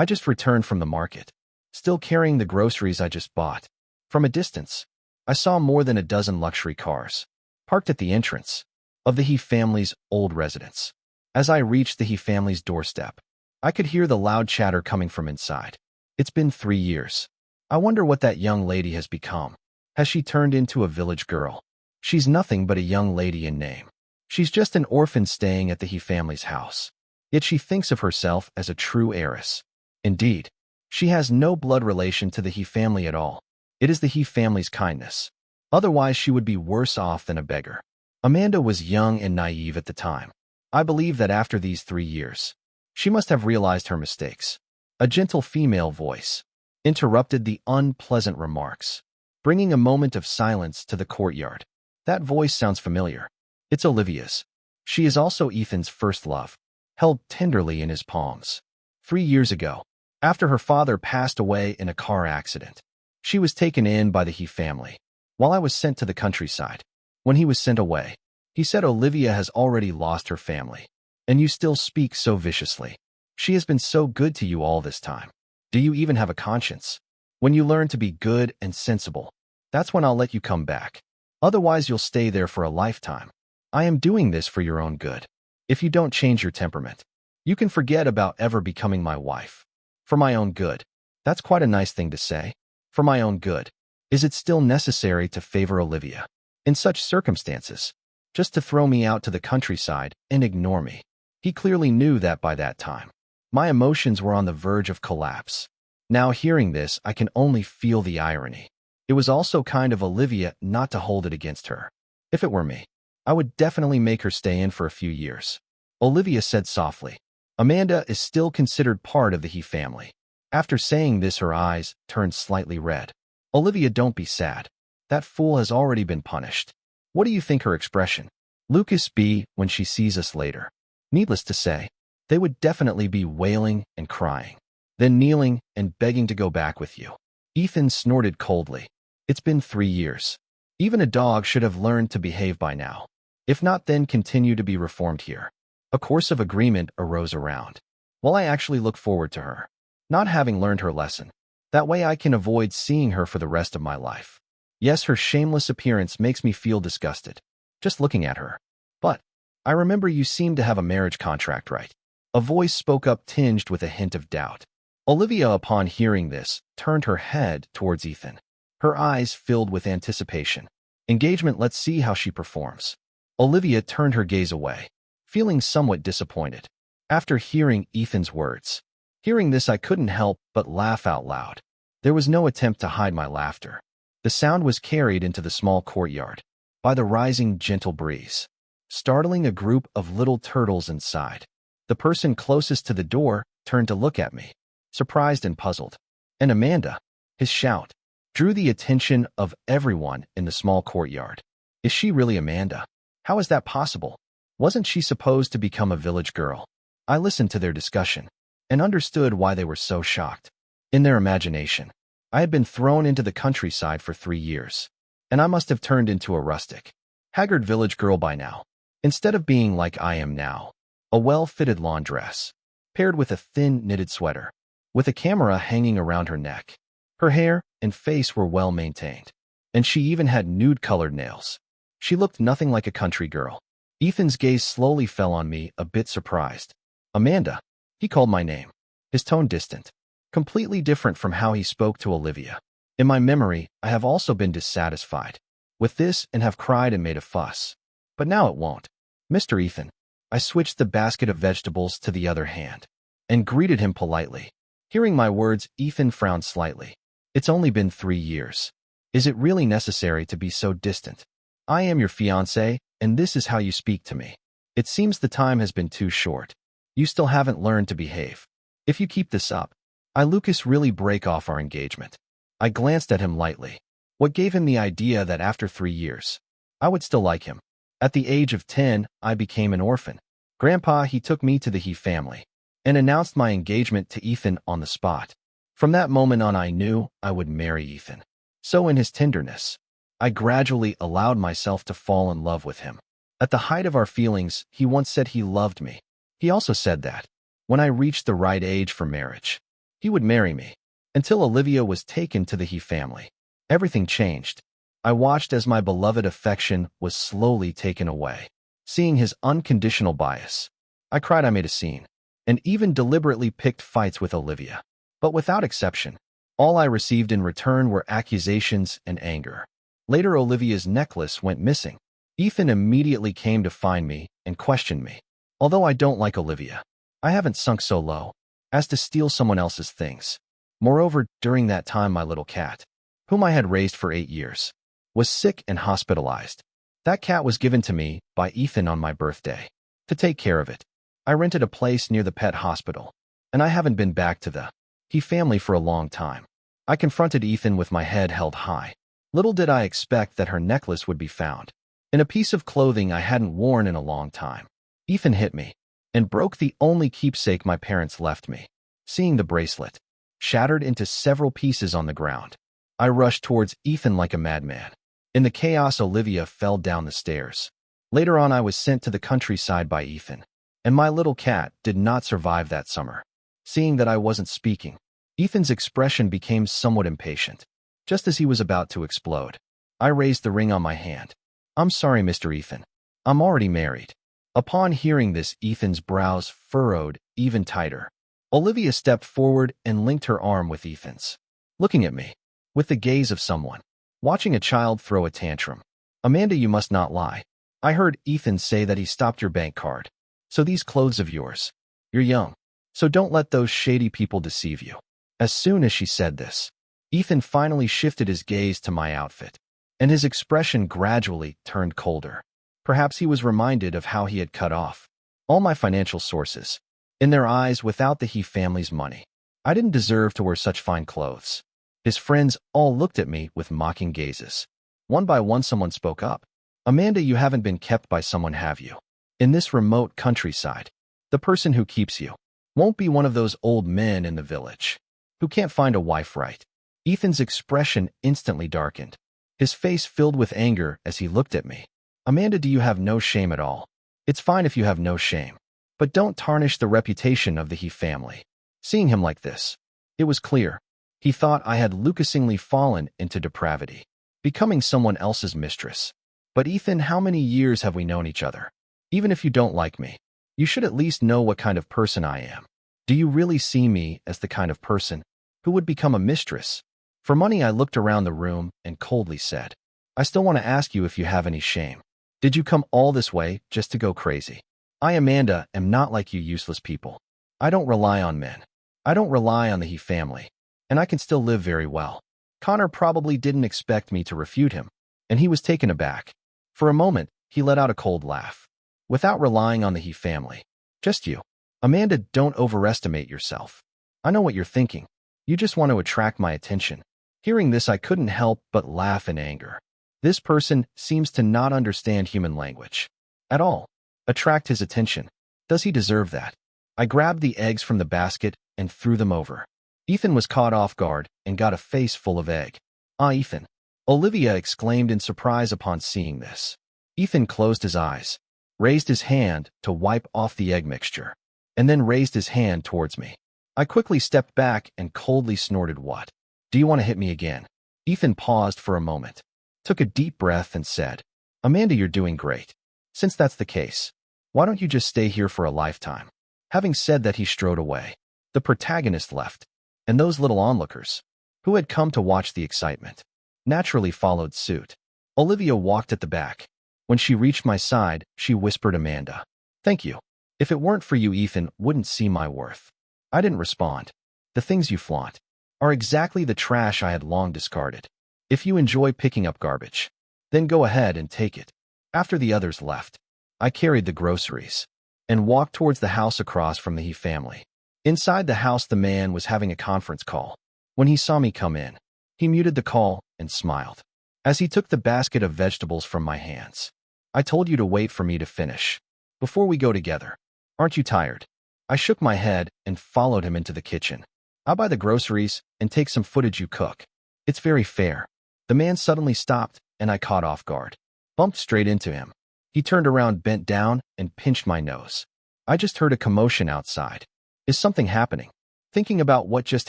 I just returned from the market, still carrying the groceries I just bought. From a distance, I saw more than a dozen luxury cars, parked at the entrance of the He family's old residence. As I reached the He family's doorstep, I could hear the loud chatter coming from inside. It's been 3 years. I wonder what that young lady has become. Has she turned into a village girl? She's nothing but a young lady in name. She's just an orphan staying at the He family's house. Yet she thinks of herself as a true heiress. Indeed, she has no blood relation to the He family at all. It is the He family's kindness. Otherwise, she would be worse off than a beggar. Amanda was young and naive at the time. I believe that after these 3 years, she must have realized her mistakes. A gentle female voice interrupted the unpleasant remarks, bringing a moment of silence to the courtyard. That voice sounds familiar. It's Olivia's. She is also Ethan's first love, held tenderly in his palms. 3 years ago, after her father passed away in a car accident, she was taken in by the He family, while I was sent to the countryside. When he was sent away, he said, "Olivia has already lost her family, and you still speak so viciously. She has been so good to you all this time. Do you even have a conscience? When you learn to be good and sensible, that's when I'll let you come back. Otherwise, you'll stay there for a lifetime. I am doing this for your own good. If you don't change your temperament, you can forget about ever becoming my wife. For my own good." That's quite a nice thing to say. For my own good. Is it still necessary to favor Olivia in such circumstances, just to throw me out to the countryside and ignore me? He clearly knew that by that time. My emotions were on the verge of collapse. Now hearing this, I can only feel the irony. It was also kind of Olivia not to hold it against her. If it were me, I would definitely make her stay in for a few years. Olivia said softly. Amanda is still considered part of the He family. After saying this, her eyes turned slightly red. Olivia, don't be sad. That fool has already been punished. What do you think her expression, Lucas, be when she sees us later? Needless to say, they would definitely be wailing and crying, then kneeling and begging to go back with you. Ethan snorted coldly. It's been 3 years. Even a dog should have learned to behave by now. If not, then continue to be reformed here. A course of agreement arose around. Well, I actually look forward to her not having learned her lesson. That way I can avoid seeing her for the rest of my life. Yes, her shameless appearance makes me feel disgusted, just looking at her. But I remember you seem to have a marriage contract, right? A voice spoke up, tinged with a hint of doubt. Olivia, upon hearing this, turned her head towards Ethan. Her eyes filled with anticipation. Engagement, let's see how she performs. Olivia turned her gaze away, feeling somewhat disappointed. After hearing Ethan's words, hearing this, I couldn't help but laugh out loud. There was no attempt to hide my laughter. The sound was carried into the small courtyard by the rising gentle breeze, startling a group of little turtles inside. The person closest to the door turned to look at me, surprised and puzzled. And Amanda, his shout, drew the attention of everyone in the small courtyard. Is she really Amanda? How is that possible? Wasn't she supposed to become a village girl? I listened to their discussion and understood why they were so shocked. In their imagination, I had been thrown into the countryside for 3 years, and I must have turned into a rustic, haggard village girl by now. Instead of being like I am now, a well-fitted lawn dress, paired with a thin knitted sweater, with a camera hanging around her neck. Her hair and face were well maintained, and she even had nude-colored nails. She looked nothing like a country girl. Ethan's gaze slowly fell on me, a bit surprised. Amanda, he called my name, his tone distant, completely different from how he spoke to Olivia. In my memory, I have also been dissatisfied with this and have cried and made a fuss. But now it won't. Mr. Ethan, I switched the basket of vegetables to the other hand and greeted him politely. Hearing my words, Ethan frowned slightly. It's only been 3 years. Is it really necessary to be so distant? I am your fiancé, and this is how you speak to me. It seems the time has been too short. You still haven't learned to behave. If you keep this up, Lucas really break off our engagement. I glanced at him lightly. What gave him the idea that after 3 years, I would still like him? At the age of 10, I became an orphan. Grandpa, he took me to the He family and announced my engagement to Ethan on the spot. From that moment on, I knew I would marry Ethan. So in his tenderness, I gradually allowed myself to fall in love with him. At the height of our feelings, he once said he loved me. He also said that when I reached the right age for marriage, He would marry me. Until Olivia was taken to the He family. Everything changed. I watched as my beloved affection was slowly taken away. Seeing his unconditional bias, I cried. I made a scene, and even deliberately picked fights with Olivia. But without exception, all I received in return were accusations and anger. Later, Olivia's necklace went missing. Ethan immediately came to find me and questioned me. Although I don't like Olivia, I haven't sunk so low as to steal someone else's things. Moreover, during that time, my little cat, whom I had raised for 8 years, was sick and hospitalized. That cat was given to me by Ethan on my birthday. To take care of it, I rented a place near the pet hospital, and I haven't been back to the He family for a long time. I confronted Ethan with my head held high. Little did I expect that her necklace would be found in a piece of clothing I hadn't worn in a long time. Ethan hit me and broke the only keepsake my parents left me. Seeing the bracelet shattered into several pieces on the ground, I rushed towards Ethan like a madman. In the chaos, Olivia fell down the stairs. Later on, I was sent to the countryside by Ethan, and my little cat did not survive that summer. Seeing that I wasn't speaking, Ethan's expression became somewhat impatient. Just as he was about to explode, I raised the ring on my hand. "I'm sorry, Mr. Ethan. I'm already married." Upon hearing this, Ethan's brows furrowed even tighter. Olivia stepped forward and linked her arm with Ethan's, looking at me with the gaze of someone watching a child throw a tantrum. "Amanda, you must not lie. I heard Ethan say that he stopped your bank card. So these clothes of yours, you're young, so don't let those shady people deceive you." As soon as she said this, Ethan finally shifted his gaze to my outfit, and his expression gradually turned colder. Perhaps he was reminded of how he had cut off all my financial sources. In their eyes, without the He family's money, I didn't deserve to wear such fine clothes. His friends all looked at me with mocking gazes. One by one, someone spoke up. "Amanda, you haven't been kept by someone, have you? In this remote countryside, the person who keeps you won't be one of those old men in the village who can't find a wife, right?" Ethan's expression instantly darkened. His face filled with anger as he looked at me. "Amanda, do you have no shame at all? It's fine if you have no shame, but don't tarnish the reputation of the He family." Seeing him like this, it was clear he thought I had lucasingly fallen into depravity, becoming someone else's mistress. "But Ethan, how many years have we known each other? Even if you don't like me, you should at least know what kind of person I am. Do you really see me as the kind of person who would become a mistress for money?" I looked around the room and coldly said, "I still want to ask you if you have any shame. Did you come all this way just to go crazy? I, Amanda, am not like you useless people. I don't rely on men. I don't rely on the He family, and I can still live very well." Connor probably didn't expect me to refute him, and he was taken aback. For a moment, he let out a cold laugh. "Without relying on the He family, just you. Amanda, don't overestimate yourself. I know what you're thinking. You just want to attract my attention." Hearing this, I couldn't help but laugh in anger. This person seems to not understand human language at all. Attract his attention. Does he deserve that? I grabbed the eggs from the basket and threw them over. Ethan was caught off guard and got a face full of egg. "Ah, Ethan!" Olivia exclaimed in surprise upon seeing this. Ethan closed his eyes, raised his hand to wipe off the egg mixture, and then raised his hand towards me. I quickly stepped back and coldly snorted, "What? Do you want to hit me again?" Ethan paused for a moment, took a deep breath, and said, "Amanda, you're doing great. Since that's the case, why don't you just stay here for a lifetime?" Having said that, he strode away. The protagonist left, and those little onlookers, who had come to watch the excitement, naturally followed suit. Olivia walked at the back. When she reached my side, she whispered, "Amanda, thank you. If it weren't for you, Ethan wouldn't see my worth." I didn't respond. "The things you flaunt are exactly the trash I had long discarded. If you enjoy picking up garbage, then go ahead and take it." After the others left, I carried the groceries and walked towards the house across from the He family. Inside the house, the man was having a conference call. When he saw me come in, he muted the call and smiled as he took the basket of vegetables from my hands. "I told you to wait for me to finish before we go together. Aren't you tired?" I shook my head and followed him into the kitchen. "I'll buy the groceries and take some footage you cook. It's very fair." The man suddenly stopped, and I, caught off guard, bumped straight into him. He turned around, bent down, and pinched my nose. I just heard a commotion outside. "Is something happening?" Thinking about what just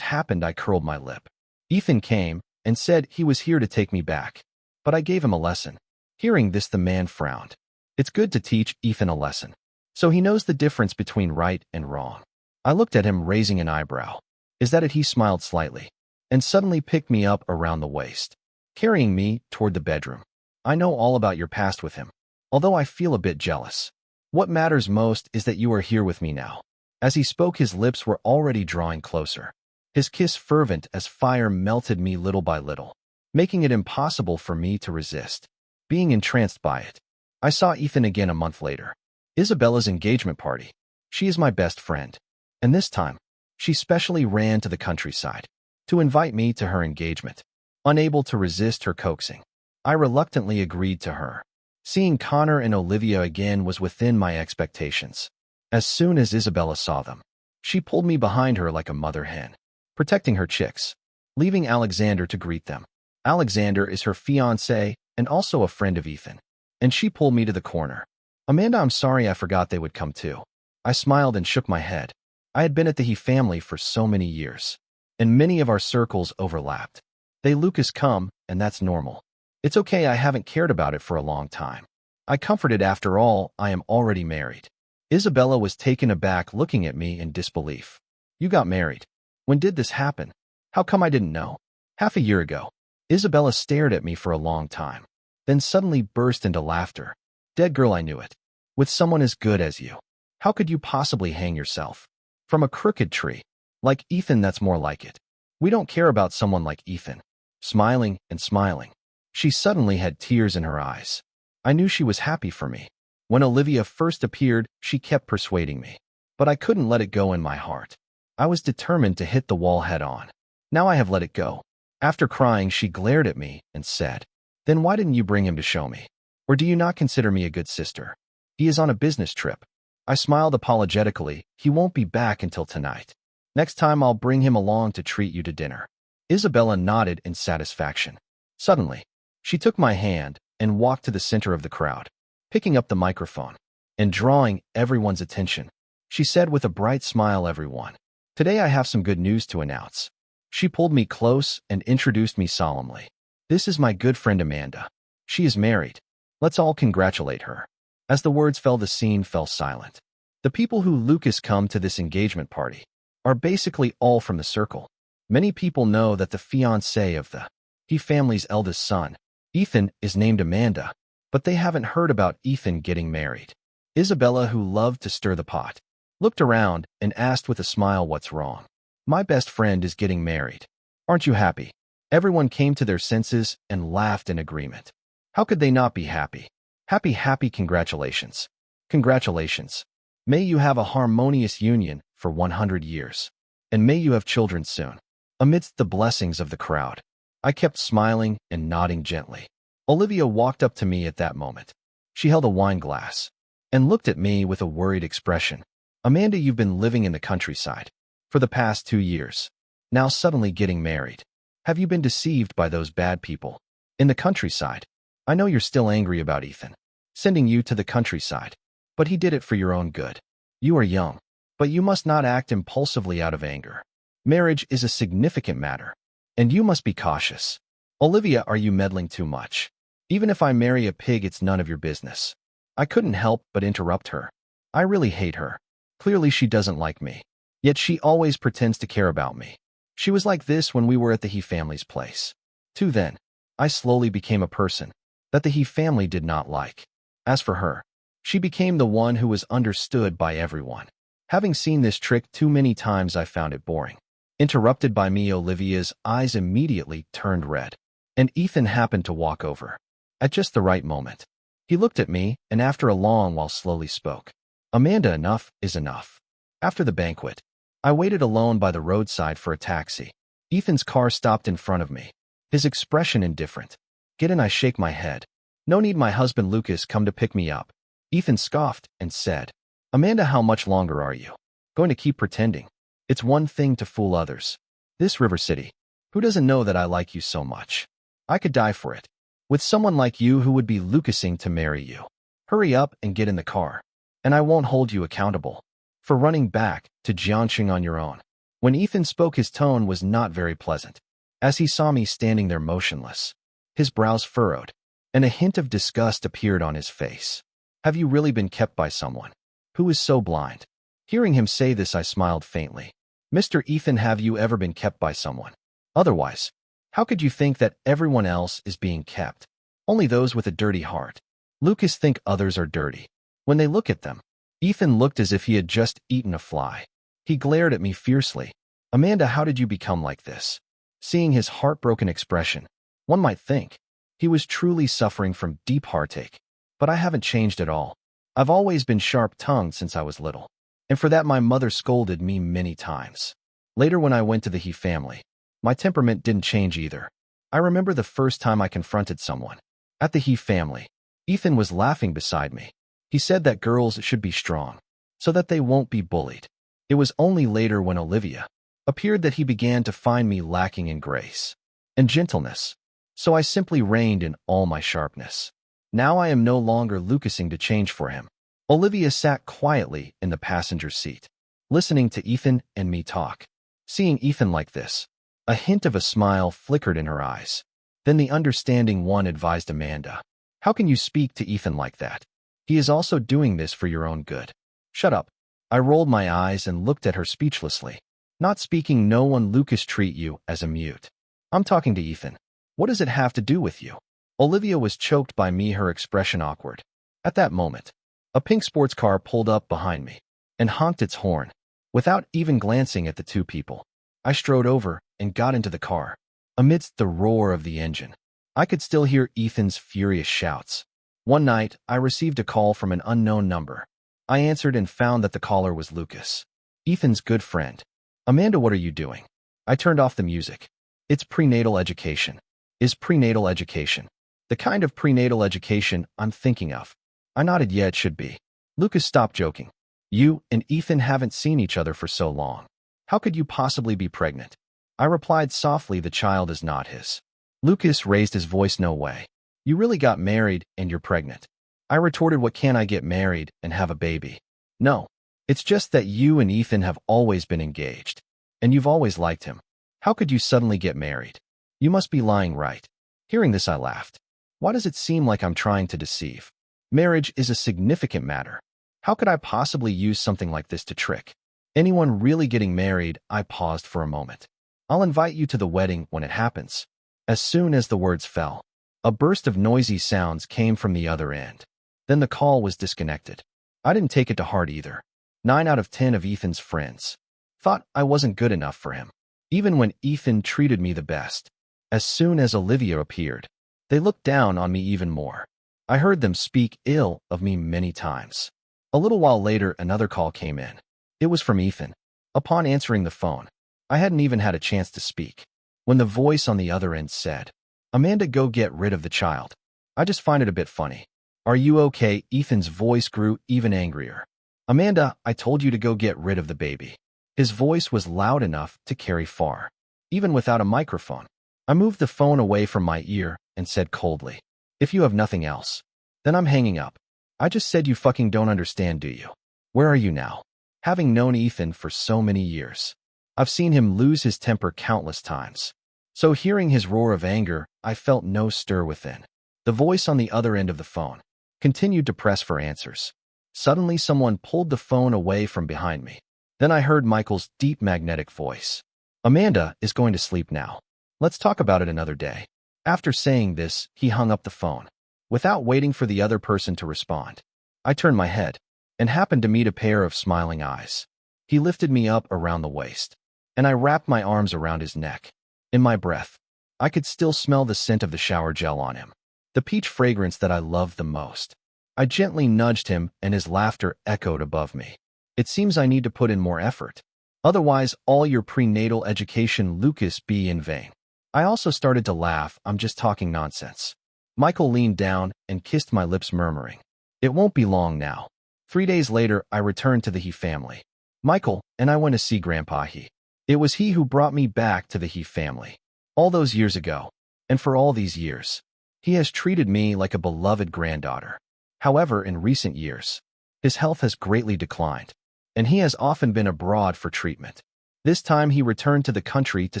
happened, I curled my lip. Ethan came and said he was here to take me back, but I gave him a lesson. Hearing this, the man frowned. It's good to teach Ethan a lesson, so he knows the difference between right and wrong. I looked at him, raising an eyebrow. Is that it? He smiled slightly, and suddenly picked me up around the waist, carrying me toward the bedroom. I know all about your past with him, although I feel a bit jealous. What matters most is that you are here with me now. As he spoke, his lips were already drawing closer. His kiss, fervent as fire, melted me little by little, making it impossible for me to resist, being entranced by it. I saw Ethan again a month later. Isabella's engagement party. She is my best friend, and this time, she specially ran to the countryside to invite me to her engagement. Unable to resist her coaxing, I reluctantly agreed to her. Seeing Connor and Olivia again was within my expectations. As soon as Isabella saw them, she pulled me behind her like a mother hen, protecting her chicks, leaving Alexander to greet them. Alexander is her fiancé and also a friend of Ethan, and she pulled me to the corner. Amanda, I'm sorry, I forgot they would come too. I smiled and shook my head. I had been at the He family for so many years, and many of our circles overlapped. They Lucas come, and that's normal. It's okay, I haven't cared about it for a long time. I comforted, after all, I am already married. Isabella was taken aback, looking at me in disbelief. You got married? When did this happen? How come I didn't know? Half a year ago. Isabella stared at me for a long time, then suddenly burst into laughter. Dead girl, I knew it. With someone as good as you, how could you possibly hang yourself? From a crooked tree. Like Ethan, that's more like it. We don't care about someone like Ethan. Smiling and smiling, she suddenly had tears in her eyes. I knew she was happy for me. When Olivia first appeared, she kept persuading me, but I couldn't let it go in my heart. I was determined to hit the wall head on. Now I have let it go. After crying, she glared at me and said, "Then why didn't you bring him to show me? Or do you not consider me a good sister? He is on a business trip." I smiled apologetically. He won't be back until tonight. Next time I'll bring him along to treat you to dinner. Isabella nodded in satisfaction. Suddenly, she took my hand and walked to the center of the crowd, picking up the microphone and drawing everyone's attention. She said with a bright smile, "Everyone, today I have some good news to announce." She pulled me close and introduced me solemnly. "This is my good friend Amanda. She is married. Let's all congratulate her." As the words fell, the scene fell silent. The people who Lucas come to this engagement party are basically all from the circle. Many people know that the fiancée of the He family's eldest son, Ethan, is named Amanda, but they haven't heard about Ethan getting married. Isabella, who loved to stir the pot, looked around and asked with a smile, "What's wrong?" "My best friend is getting married. Aren't you happy?" Everyone came to their senses and laughed in agreement. How could they not be happy? Happy, happy, congratulations. Congratulations. May you have a harmonious union for 100 years. And may you have children soon. Amidst the blessings of the crowd, I kept smiling and nodding gently. Olivia walked up to me at that moment. She held a wine glass and looked at me with a worried expression. "Amanda, you've been living in the countryside for the past 2 years. Now suddenly getting married. Have you been deceived by those bad people in the countryside? I know you're still angry about Ethan sending you to the countryside, but he did it for your own good. You are young, but you must not act impulsively out of anger. Marriage is a significant matter, and you must be cautious. Olivia, are you meddling too much? Even if I marry a pig, it's none of your business." I couldn't help but interrupt her. I really hate her. Clearly she doesn't like me, yet she always pretends to care about me. She was like this when we were at the He family's place, too. Then, I slowly became a person that the He family did not like. As for her, she became the one who was understood by everyone. Having seen this trick too many times, I found it boring. Interrupted by me, Olivia's eyes immediately turned red, and Ethan happened to walk over at just the right moment. He looked at me, and after a long while slowly spoke. "Amanda, enough is enough." After the banquet, I waited alone by the roadside for a taxi. Ethan's car stopped in front of me, his expression indifferent. "Get in." I shake my head. "No need, my husband Lucas come to pick me up." Ethan scoffed and said, "Amanda, how much longer are you going to keep pretending? It's one thing to fool others. This River City, who doesn't know that I like you so much? I could die for it. With someone like you who would be Lucasing to marry you. Hurry up and get in the car, and I won't hold you accountable for running back to Jiangxing on your own." When Ethan spoke, his tone was not very pleasant. As he saw me standing there motionless, his brows furrowed, and a hint of disgust appeared on his face. Have you really been kept by someone who is so blind? Hearing him say this, I smiled faintly. Mr. Ethan, have you ever been kept by someone? Otherwise, how could you think that everyone else is being kept? Only those with a dirty heart. Lucas think others are dirty when they look at them. Ethan looked as if he had just eaten a fly. He glared at me fiercely. Amanda, how did you become like this? Seeing his heartbroken expression, one might think he was truly suffering from deep heartache. But I haven't changed at all. I've always been sharp-tongued since I was little, and for that my mother scolded me many times. Later, when I went to the He family, my temperament didn't change either. I remember the first time I confronted someone at the He family. Ethan was laughing beside me. He said that girls should be strong so that they won't be bullied. It was only later, when Olivia appeared, that he began to find me lacking in grace and gentleness. So I simply reined in all my sharpness. Now I am no longer Lucasing to change for him. Olivia sat quietly in the passenger seat, listening to Ethan and me talk. Seeing Ethan like this, a hint of a smile flickered in her eyes. Then the understanding one advised Amanda, how can you speak to Ethan like that? He is also doing this for your own good. Shut up. I rolled my eyes and looked at her speechlessly. Not speaking. No one. Lucas treat you as a mute. I'm talking to Ethan. What does it have to do with you? Olivia was choked by me, her expression awkward. At that moment, a pink sports car pulled up behind me and honked its horn. Without even glancing at the two people, I strode over and got into the car. Amidst the roar of the engine, I could still hear Ethan's furious shouts. One night, I received a call from an unknown number. I answered and found that the caller was Lucas, Ethan's good friend. Amanda, what are you doing? I turned off the music. It's prenatal education. Is prenatal education the kind of prenatal education I'm thinking of? I nodded. Yeah, it should be. Lucas, stop joking. You and Ethan haven't seen each other for so long. How could you possibly be pregnant? I replied softly, the child is not his. Lucas raised his voice. No way. You really got married and you're pregnant? I retorted, what, can I get married and have a baby? No. It's just that you and Ethan have always been engaged, and you've always liked him. How could you suddenly get married? You must be lying, right? Hearing this, I laughed. Why does it seem like I'm trying to deceive? Marriage is a significant matter. How could I possibly use something like this to trick anyone? Really getting married? I paused for a moment. I'll invite you to the wedding when it happens. As soon as the words fell, a burst of noisy sounds came from the other end. Then the call was disconnected. I didn't take it to heart either. 9 out of 10 of Ethan's friends thought I wasn't good enough for him, even when Ethan treated me the best. As soon as Olivia appeared, they looked down on me even more. I heard them speak ill of me many times. A little while later, another call came in. It was from Ethan. Upon answering the phone, I hadn't even had a chance to speak when the voice on the other end said, Amanda, go get rid of the child. I just find it a bit funny. Are you okay? Ethan's voice grew even angrier. Amanda, I told you to go get rid of the baby. His voice was loud enough to carry far, even without a microphone. I moved the phone away from my ear and said coldly, if you have nothing else, then I'm hanging up. I just said you fucking don't understand, do you? Where are you now? Having known Ethan for so many years, I've seen him lose his temper countless times. So hearing his roar of anger, I felt no stir within. The voice on the other end of the phone continued to press for answers. Suddenly, someone pulled the phone away from behind me. Then I heard Michael's deep magnetic voice. Amanda is going to sleep now. Let's talk about it another day. After saying this, he hung up the phone. Without waiting for the other person to respond, I turned my head and happened to meet a pair of smiling eyes. He lifted me up around the waist, and I wrapped my arms around his neck. In my breath, I could still smell the scent of the shower gel on him, the peach fragrance that I loved the most. I gently nudged him, and his laughter echoed above me. It seems I need to put in more effort. Otherwise, all your prenatal education, Lucas, be in vain. I also started to laugh. I'm just talking nonsense. Michael leaned down and kissed my lips, murmuring, it won't be long now. 3 days later, I returned to the He family. Michael and I went to see Grandpa He. It was he who brought me back to the He family all those years ago, and for all these years, he has treated me like a beloved granddaughter. However, in recent years, his health has greatly declined, and he has often been abroad for treatment. This time he returned to the country to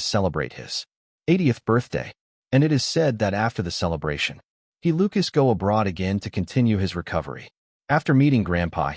celebrate his 80th birthday, and it is said that after the celebration, Lucas go abroad again to continue his recovery. After meeting Grandpa,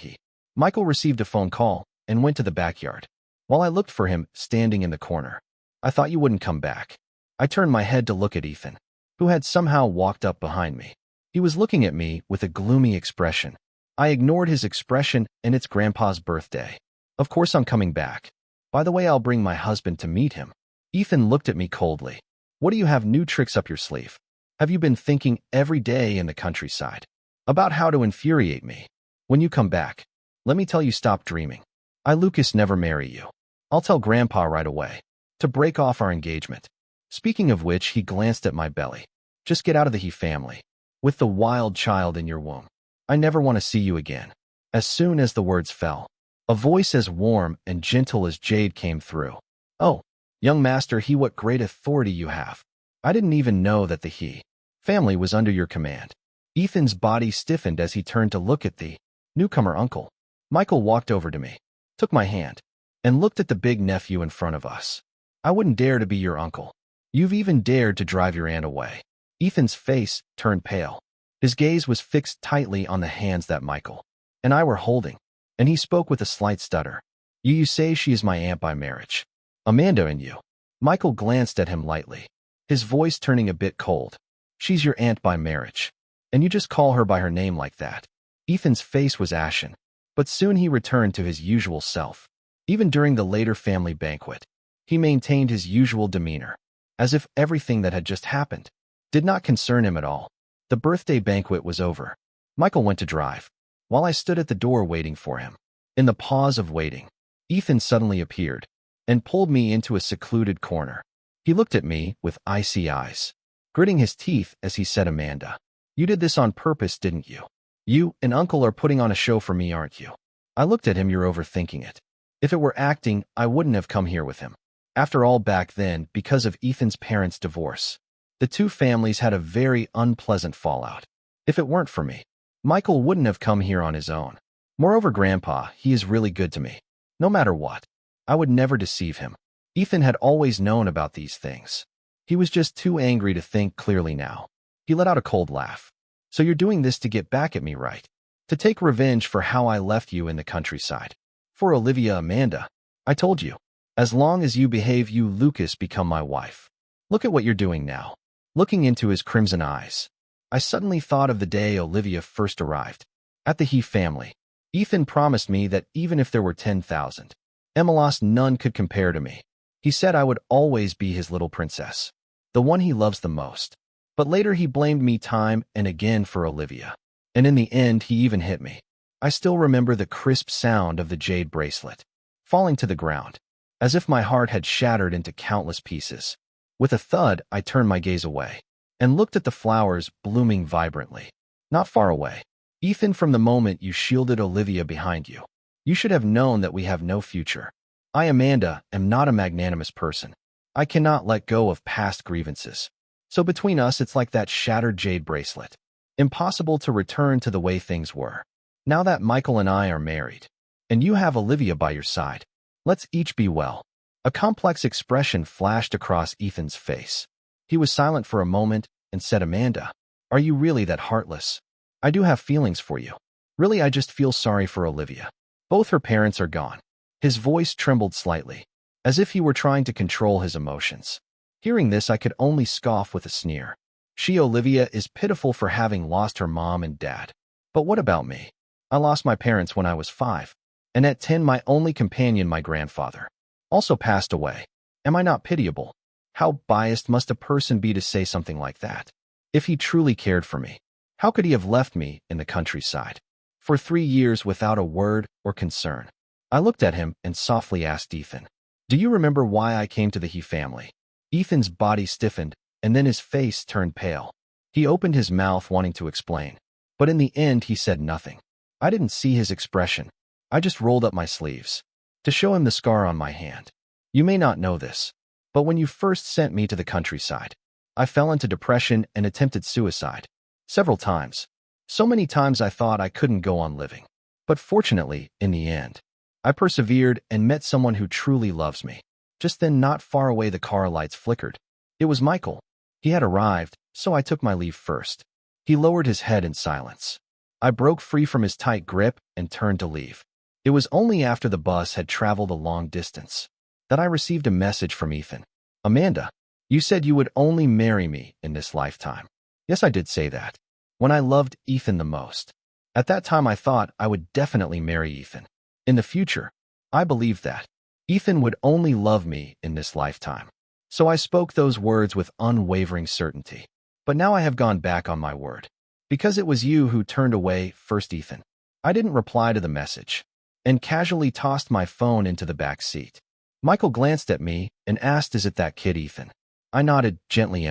Michael received a phone call and went to the backyard. While I looked for him standing in the corner, I thought you wouldn't come back. I turned my head to look at Ethan, who had somehow walked up behind me. He was looking at me with a gloomy expression. I ignored his expression, and it's Grandpa's birthday. Of course I'm coming back. By the way, I'll bring my husband to meet him. Ethan looked at me coldly. What do you have new tricks up your sleeve? Have you been thinking every day in the countryside about how to infuriate me? When you come back, let me tell you, stop dreaming. Lucas never marry you. I'll tell Grandpa right away to break off our engagement. Speaking of which, he glanced at my belly. Just get out of the He family. With the wild child in your womb. I never want to see you again. As soon as the words fell, a voice as warm and gentle as jade came through. Oh, young master, what great authority you have. I didn't even know that the He family was under your command. Ethan's body stiffened as he turned to look at the newcomer uncle. Michael walked over to me, took my hand, and looked at the big nephew in front of us. I wouldn't dare to be your uncle. You've even dared to drive your aunt away. Ethan's face turned pale. His gaze was fixed tightly on the hands that Michael and I were holding, and he spoke with a slight stutter. You say she is my aunt by marriage. Amanda and you. Michael glanced at him lightly, his voice turning a bit cold. She's your aunt by marriage, and you just call her by her name like that. Ethan's face was ashen, but soon he returned to his usual self. Even during the later family banquet, he maintained his usual demeanor, as if everything that had just happened did not concern him at all. The birthday banquet was over. Michael went to drive, while I stood at the door waiting for him. In the pause of waiting, Ethan suddenly appeared and pulled me into a secluded corner. He looked at me with icy eyes, gritting his teeth as he said, Amanda, you did this on purpose, didn't you? You and Uncle are putting on a show for me, aren't you? I looked at him. You're overthinking it. If it were acting, I wouldn't have come here with him. After all, back then, because of Ethan's parents' divorce, the two families had a very unpleasant fallout. If it weren't for me, Michael wouldn't have come here on his own. Moreover, Grandpa, he is really good to me. No matter what, I would never deceive him. Ethan had always known about these things. He was just too angry to think clearly now. He let out a cold laugh. So you're doing this to get back at me, right? To take revenge for how I left you in the countryside. For Olivia, Amanda. I told you, as long as you behave, you Lucas become my wife. Look at what you're doing now. Looking into his crimson eyes, I suddenly thought of the day Olivia first arrived at the He family. Ethan promised me that even if there were 10,000 Emelos, none could compare to me. He said I would always be his little princess, the one he loves the most. But later he blamed me time and again for Olivia. And in the end, he even hit me. I still remember the crisp sound of the jade bracelet falling to the ground, as if my heart had shattered into countless pieces. With a thud, I turned my gaze away and looked at the flowers blooming vibrantly, not far away. Ethan, from the moment you shielded Olivia behind you, you should have known that we have no future. I, Amanda, am not a magnanimous person. I cannot let go of past grievances. So between us, it's like that shattered jade bracelet. Impossible to return to the way things were. Now that Michael and I are married, and you have Olivia by your side, let's each be well. A complex expression flashed across Ethan's face. He was silent for a moment and said, Amanda, are you really that heartless? I do have feelings for you. Really, I just feel sorry for Olivia. Both her parents are gone. His voice trembled slightly, as if he were trying to control his emotions. Hearing this, I could only scoff with a sneer. She, Olivia, is pitiful for having lost her mom and dad. But what about me? I lost my parents when I was 5, and at 10, my only companion, my grandfather, also passed away. Am I not pitiable? How biased must a person be to say something like that? If he truly cared for me, how could he have left me in the countryside for 3 years without a word or concern? I looked at him and softly asked Ethan, do you remember why I came to the He family? Ethan's body stiffened, and then his face turned pale. He opened his mouth wanting to explain, but in the end he said nothing. I didn't see his expression. I just rolled up my sleeves to show him the scar on my hand. You may not know this, but when you first sent me to the countryside, I fell into depression and attempted suicide. Several times. So many times I thought I couldn't go on living. But fortunately, in the end, I persevered and met someone who truly loves me. Just then, not far away, the car lights flickered. It was Michael. He had arrived, so I took my leave first. He lowered his head in silence. I broke free from his tight grip and turned to leave. It was only after the bus had traveled a long distance that I received a message from Ethan. Amanda, you said you would only marry me in this lifetime. Yes, I did say that. When I loved Ethan the most. At that time, I thought I would definitely marry Ethan. In the future, I believed that Ethan would only love me in this lifetime. So I spoke those words with unwavering certainty. But now I have gone back on my word. Because it was you who turned away first, Ethan. I didn't reply to the message and casually tossed my phone into the back seat. Michael glanced at me and asked, "Is it that kid, Ethan?" I nodded gently.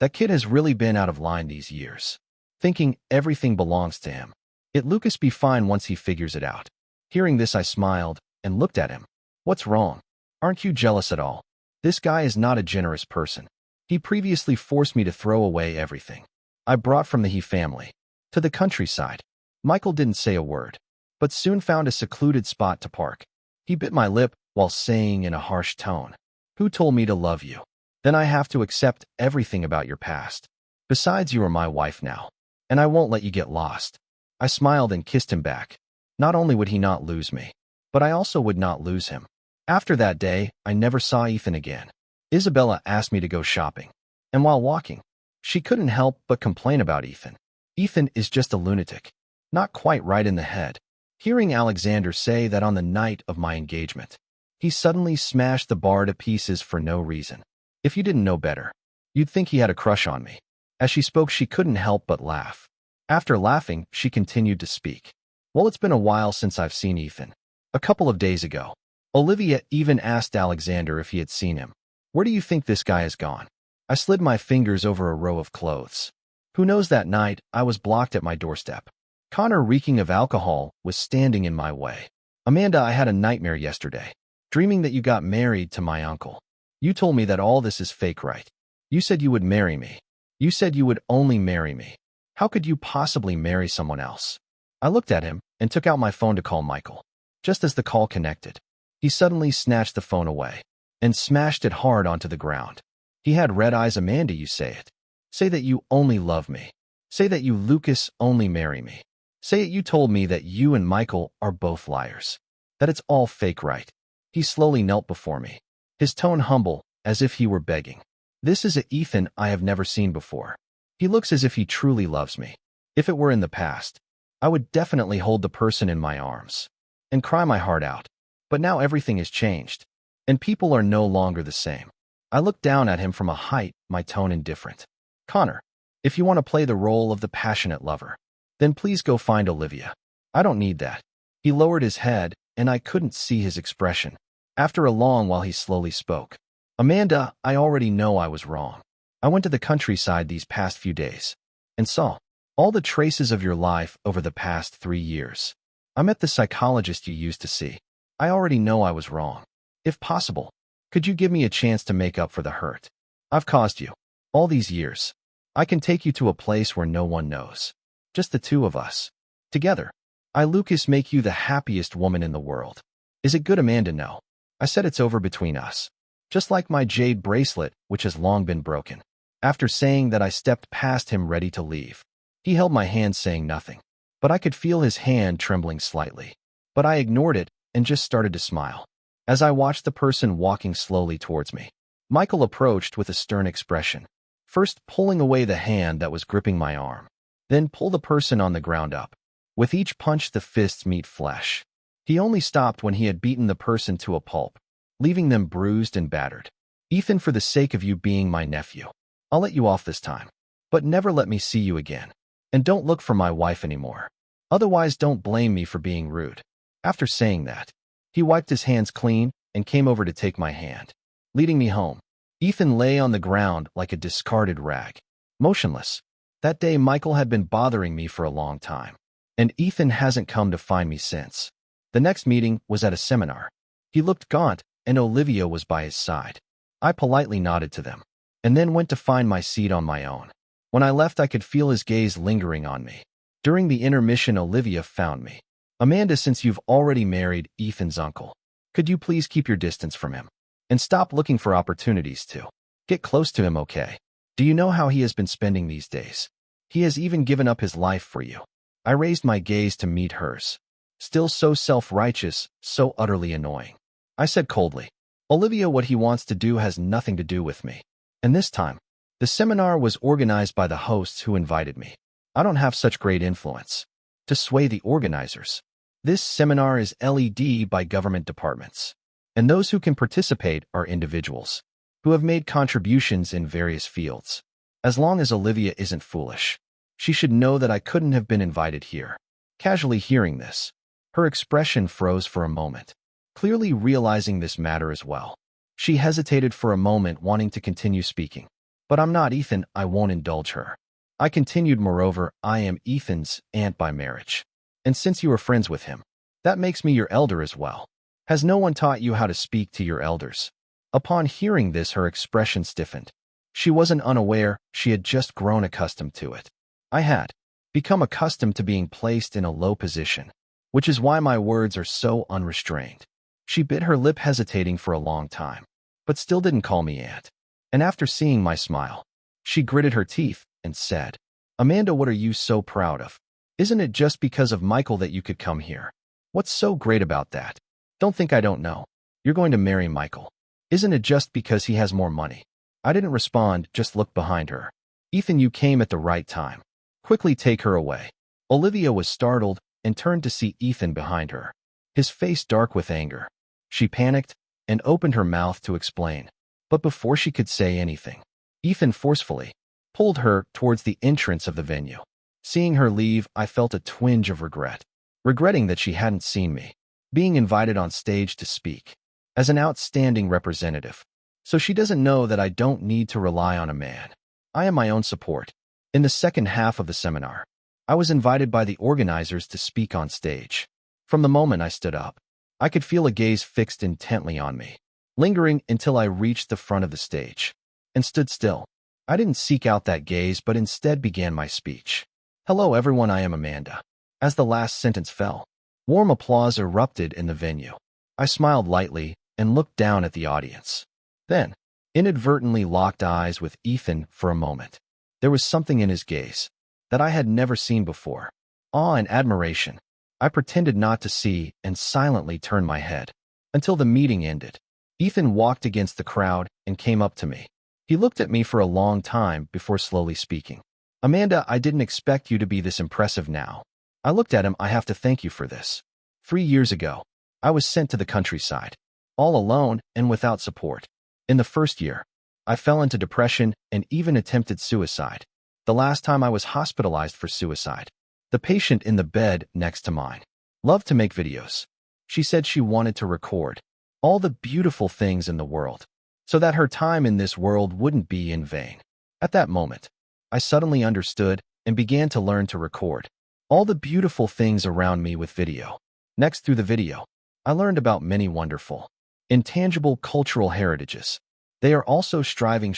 That kid has really been out of line these years, thinking everything belongs to him. It Lucas be fine once he figures it out. Hearing this, I smiled and looked at him. What's wrong? Aren't you jealous at all? This guy is not a generous person. He previously forced me to throw away everything I brought from the He family to the countryside. Michael didn't say a word, but soon found a secluded spot to park. He bit my lip while saying in a harsh tone, "Who told me to love you? Then I have to accept everything about your past. Besides, you are my wife now, and I won't let you get lost." I smiled and kissed him back. Not only would he not lose me, but I also would not lose him. After that day, I never saw Ethan again. Isabella asked me to go shopping, and while walking, she couldn't help but complain about Ethan. Ethan is just a lunatic, not quite right in the head. Hearing Alexander say that on the night of my engagement, he suddenly smashed the bar to pieces for no reason. If you didn't know better, you'd think he had a crush on me. As she spoke, she couldn't help but laugh. After laughing, she continued to speak. Well, it's been a while since I've seen Ethan. A couple of days ago, Olivia even asked Alexander if he had seen him. Where do you think this guy has gone? I slid my fingers over a row of clothes. Who knows? That night, I was blocked at my doorstep. Connor, reeking of alcohol, was standing in my way. Amanda, I had a nightmare yesterday, dreaming that you got married to my uncle. You told me that all this is fake, right? You said you would marry me. You said you would only marry me. How could you possibly marry someone else? I looked at him and took out my phone to call Michael. Just as the call connected, he suddenly snatched the phone away and smashed it hard onto the ground. He had red eyes. Amanda, you say it. Say that you only love me. Say that you, Lucas, only marry me. Say it. You told me that you and Michael are both liars. That it's all fake, right? He slowly knelt before me, his tone humble, as if he were begging. This is a Ethan I have never seen before. He looks as if he truly loves me. If it were in the past, I would definitely hold the person in my arms and cry my heart out. But now everything has changed, and people are no longer the same. I looked down at him from a height, my tone indifferent. Connor, if you want to play the role of the passionate lover, then please go find Olivia. I don't need that. He lowered his head, and I couldn't see his expression. After a long while, he slowly spoke. Amanda, I already know I was wrong. I went to the countryside these past few days and saw all the traces of your life over the past 3 years. I met the psychologist you used to see. I already know I was wrong. If possible, could you give me a chance to make up for the hurt I've caused you all these years? I can take you to a place where no one knows. Just the two of us. Together. I, Lucas, make you the happiest woman in the world. Is it good, Amanda? No. I said it's over between us. Just like my jade bracelet, which has long been broken. After saying that, I stepped past him, ready to leave. He held my hand, saying nothing, but I could feel his hand trembling slightly. But I ignored it and just started to smile. As I watched the person walking slowly towards me, Michael approached with a stern expression, first pulling away the hand that was gripping my arm, then pull the person on the ground up. With each punch, the fists meet flesh. He only stopped when he had beaten the person to a pulp, leaving them bruised and battered. Ethan, for the sake of you being my nephew, I'll let you off this time, but never let me see you again. And don't look for my wife anymore. Otherwise, don't blame me for being rude. After saying that, he wiped his hands clean and came over to take my hand, leading me home. Ethan lay on the ground like a discarded rag, motionless. That day, Michael had been bothering me for a long time, and Ethan hasn't come to find me since. The next meeting was at a seminar. He looked gaunt, and Olivia was by his side. I politely nodded to them, and then went to find my seat on my own. When I left, I could feel his gaze lingering on me. During the intermission, Olivia found me. Amanda, since you've already married Ethan's uncle, could you please keep your distance from him and stop looking for opportunities to get close to him, okay? Do you know how he has been spending these days? He has even given up his life for you. I raised my gaze to meet hers. Still so self-righteous, so utterly annoying. I said coldly, Olivia, what he wants to do has nothing to do with me. And this time, the seminar was organized by the hosts who invited me. I don't have such great influence to sway the organizers. This seminar is led by government departments, and those who can participate are individuals who have made contributions in various fields. As long as Olivia isn't foolish, she should know that I couldn't have been invited here. Casually hearing this, her expression froze for a moment, clearly realizing this matter as well. She hesitated for a moment, wanting to continue speaking. But I'm not Ethan, I won't indulge her. I continued, moreover, I am Ethan's aunt by marriage. And since you are friends with him, that makes me your elder as well. Has no one taught you how to speak to your elders? Upon hearing this, her expression stiffened. She wasn't unaware, she had just grown accustomed to it. I had become accustomed to being placed in a low position, which is why my words are so unrestrained. She bit her lip, hesitating for a long time, but still didn't call me aunt. And after seeing my smile, she gritted her teeth and said, Amanda, what are you so proud of? Isn't it just because of Michael that you could come here? What's so great about that? Don't think I don't know. You're going to marry Michael. Isn't it just because he has more money? I didn't respond, just looked behind her. Ethan, you came at the right time. Quickly take her away. Olivia was startled and turned to see Ethan behind her, his face dark with anger. She panicked and opened her mouth to explain. But before she could say anything, Ethan forcefully pulled her towards the entrance of the venue. Seeing her leave, I felt a twinge of regret, regretting that she hadn't seen me being invited on stage to speak as an outstanding representative. So she doesn't know that I don't need to rely on a man. I am my own support. In the second half of the seminar, I was invited by the organizers to speak on stage. From the moment I stood up, I could feel a gaze fixed intently on me, lingering until I reached the front of the stage and stood still. I didn't seek out that gaze, but instead began my speech. Hello everyone, I am Amanda. As the last sentence fell, warm applause erupted in the venue. I smiled lightly and looked down at the audience. Then, inadvertently locked eyes with Ethan for a moment. There was something in his gaze that I had never seen before. Awe and admiration. I pretended not to see and silently turned my head until the meeting ended. Ethan walked against the crowd and came up to me. He looked at me for a long time before slowly speaking. Amanda, I didn't expect you to be this impressive now. I looked at him. I have to thank you for this. 3 years ago, I was sent to the countryside, all alone and without support. In the first year, I fell into depression and even attempted suicide. The last time I was hospitalized for suicide, the patient in the bed next to mine loved to make videos. She said she wanted to record all the beautiful things in the world so that her time in this world wouldn't be in vain. At that moment, I suddenly understood and began to learn to record all the beautiful things around me with video. Next, through the video, I learned about many wonderful, intangible cultural heritages. They are also striving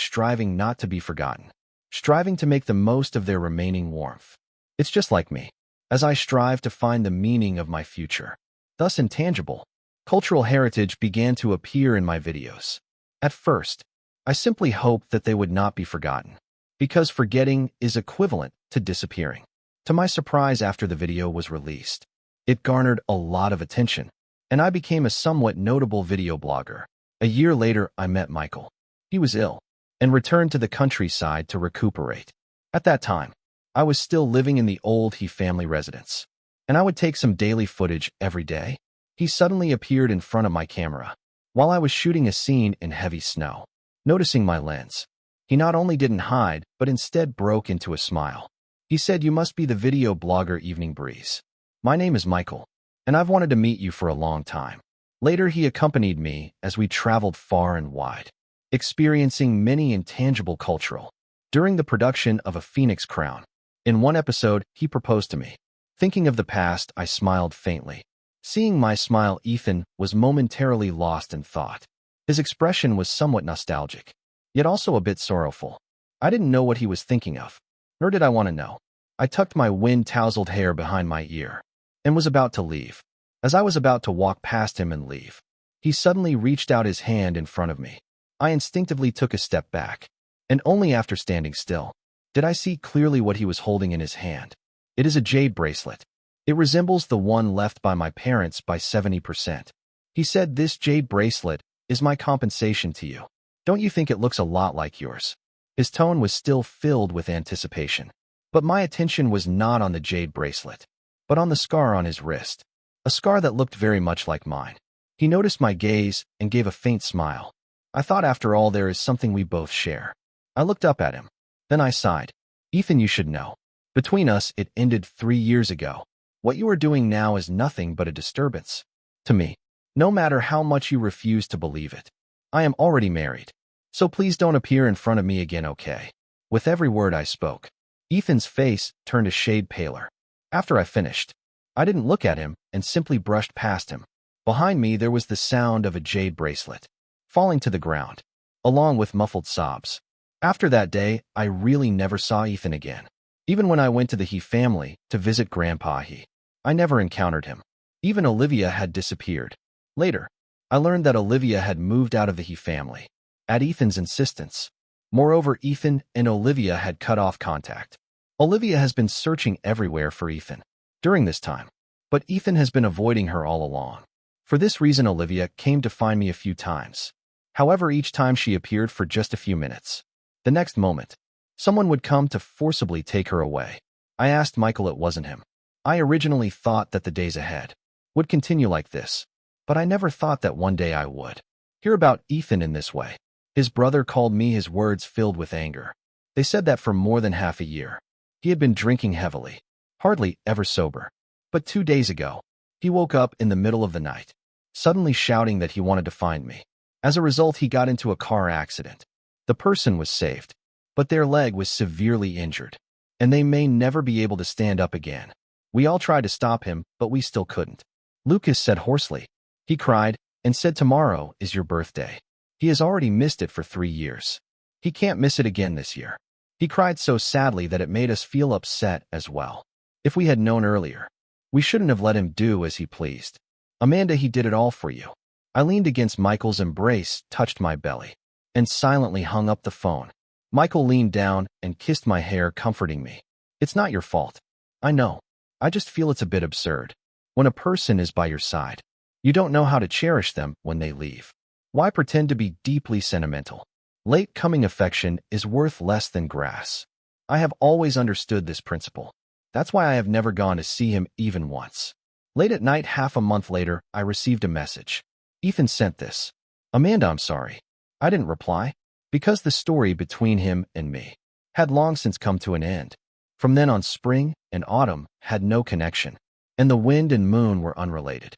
not to be forgotten, striving to make the most of their remaining warmth. It's just like me, as I strive to find the meaning of my future. Thus, intangible, cultural heritage began to appear in my videos. At first, I simply hoped that they would not be forgotten, because forgetting is equivalent to disappearing. To my surprise, after the video was released, it garnered a lot of attention, and I became a somewhat notable video blogger. A year later, I met Michael. He was ill and returned to the countryside to recuperate. At that time, I was still living in the old He family residence, and I would take some daily footage every day. He suddenly appeared in front of my camera while I was shooting a scene in heavy snow. Noticing my lens, he not only didn't hide, but instead broke into a smile. He said, "You must be the video blogger Evening Breeze. My name is Michael, and I've wanted to meet you for a long time." Later, he accompanied me as we traveled far and wide, experiencing many intangible cultural. During the production of A Phoenix Crown, in one episode, he proposed to me. Thinking of the past, I smiled faintly. Seeing my smile, Ethan was momentarily lost in thought. His expression was somewhat nostalgic, yet also a bit sorrowful. I didn't know what he was thinking of, nor did I want to know. I tucked my wind-tousled hair behind my ear and was about to leave. As I was about to walk past him and leave, He suddenly reached out his hand in front of me. I instinctively took a step back, and only after standing still did I see clearly what he was holding in his hand. It is a jade bracelet. It resembles the one left by my parents by 70%. He said, "This jade bracelet is my compensation to you. Don't you think it looks a lot like yours?" His tone was still filled with anticipation. But my attention was not on the jade bracelet, but on the scar on his wrist, a scar that looked very much like mine. He noticed my gaze and gave a faint smile. I thought, after all, there is something we both share. I looked up at him. Then I sighed. "Ethan, you should know. Between us, it ended 3 years ago. What you are doing now is nothing but a disturbance to me. No matter how much you refuse to believe it. I am already married. So please don't appear in front of me again, okay?" With every word I spoke, Ethan's face turned a shade paler. After I finished, I didn't look at him and simply brushed past him. Behind me, there was the sound of a jade bracelet falling to the ground, along with muffled sobs. After that day, I really never saw Ethan again. Even when I went to the He family to visit Grandpa He, I never encountered him. Even Olivia had disappeared. Later, I learned that Olivia had moved out of the He family, at Ethan's insistence. Moreover, Ethan and Olivia had cut off contact. Olivia has been searching everywhere for Ethan during this time, but Ethan has been avoiding her all along. For this reason, Olivia came to find me a few times. However, each time she appeared for just a few minutes. The next moment, someone would come to forcibly take her away. I asked Michael it wasn't him. I originally thought that the days ahead would continue like this, but I never thought that one day I would hear about Ethan in this way. His brother called me, his words filled with anger. They said that for more than half a year, he had been drinking heavily, hardly ever sober. But 2 days ago, he woke up in the middle of the night, suddenly shouting that he wanted to find me. As a result, he got into a car accident. The person was saved, but their leg was severely injured, and they may never be able to stand up again. We all tried to stop him, but we still couldn't. Lucas said hoarsely. He cried and said, "Tomorrow is your birthday." He has already missed it for 3 years. He can't miss it again this year. He cried so sadly that it made us feel upset as well. If we had known earlier, we shouldn't have let him do as he pleased. "Amanda, he did it all for you." I leaned against Michael's embrace, touched my belly, and silently hung up the phone. Michael leaned down and kissed my hair, comforting me. "It's not your fault. I know. I just feel it's a bit absurd. When a person is by your side, you don't know how to cherish them when they leave. Why pretend to be deeply sentimental? Late-coming affection is worth less than grass." I have always understood this principle. That's why I have never gone to see him even once. Late at night, half a month later, I received a message. "Ethan sent this. Amanda, I'm sorry." I didn't reply, because the story between him and me had long since come to an end. From then on, spring and autumn had no connection, and the wind and moon were unrelated.